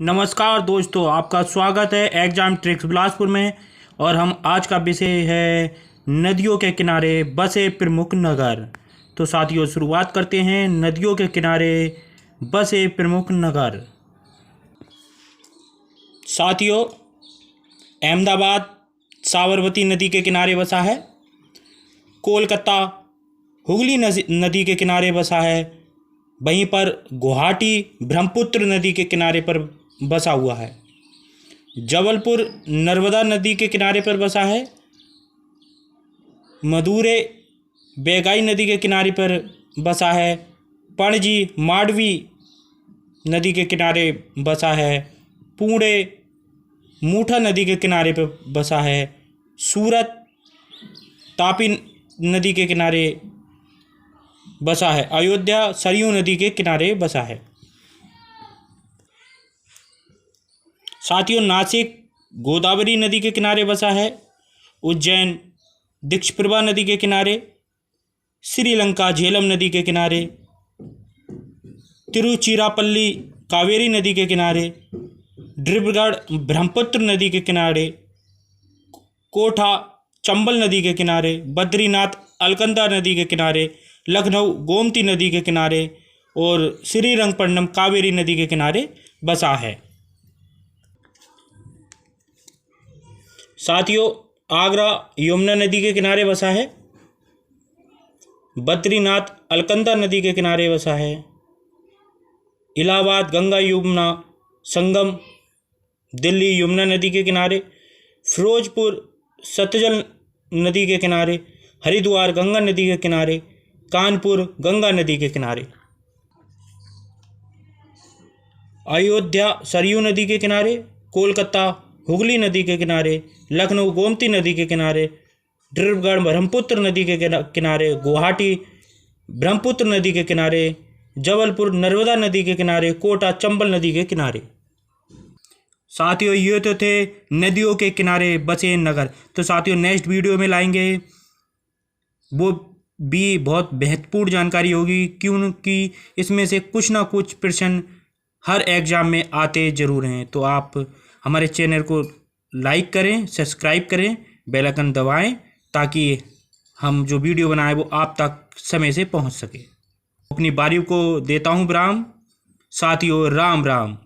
नमस्कार दोस्तों, आपका स्वागत है एग्जाम ट्रिक्स बिलासपुर में। और हम आज का विषय है नदियों के किनारे बसे प्रमुख नगर। तो साथियों, शुरुआत करते हैं नदियों के किनारे बसे प्रमुख नगर। साथियों, अहमदाबाद साबरमती नदी के किनारे बसा है। कोलकाता हुगली नदी के किनारे बसा है। वहीं पर गुवाहाटी ब्रह्मपुत्र नदी के किनारे पर बसा हुआ है। जबलपुर नर्मदा नदी के किनारे पर बसा है। मदुरै बेगाई नदी के किनारे पर बसा है। पणजी मांडवी नदी के किनारे बसा है। पुणे मूठा नदी के किनारे पर बसा है। सूरत तापी नदी के किनारे बसा है। अयोध्या सरयू नदी के किनारे बसा है। साथियों, नासिक गोदावरी नदी के किनारे बसा है। उज्जैन दिक्षप्रभा नदी के किनारे। श्रीलंका झेलम नदी के किनारे। तिरुचिरापल्ली कावेरी नदी के किनारे। डिब्रूगढ़ ब्रह्मपुत्र नदी के किनारे। कोटा चंबल नदी के किनारे। बद्रीनाथ अलकनंदा नदी के किनारे। लखनऊ गोमती नदी के किनारे और श्रीरंगपट्टनम कावेरी नदी के किनारे बसा है। साथियों, आगरा यमुना नदी के किनारे बसा है। बद्रीनाथ अलकनंदा नदी के किनारे बसा है। इलाहाबाद गंगा यमुना संगम दिल्ली यमुना नदी के किनारे। फिरोजपुर सतलज नदी के किनारे। हरिद्वार गंगा नदी के किनारे। कानपुर गंगा नदी के किनारे। अयोध्या सरयू नदी के किनारे। कोलकाता हुगली नदी के किनारे। लखनऊ गोमती नदी के किनारे। डिब्रूगढ़ ब्रह्मपुत्र नदी के किनारे। गुवाहाटी ब्रह्मपुत्र नदी के किनारे। जबलपुर नर्मदा नदी के किनारे। कोटा चंबल नदी के किनारे। साथियों, ये तो थे नदियों के किनारे बसे नगर। तो साथियों, नेक्स्ट वीडियो में लाएंगे वो भी बहुत महत्वपूर्ण जानकारी होगी, क्योंकि इसमें से कुछ ना कुछ प्रश्न हर एग्ज़ाम में आते ज़रूर हैं। तो आप हमारे चैनल को लाइक करें, सब्सक्राइब करें, बेल आइकन दबाएं, ताकि हम जो वीडियो बनाएं वो आप तक समय से पहुंच सके। अपनी बारी को देता हूं विराम। साथियों, राम राम।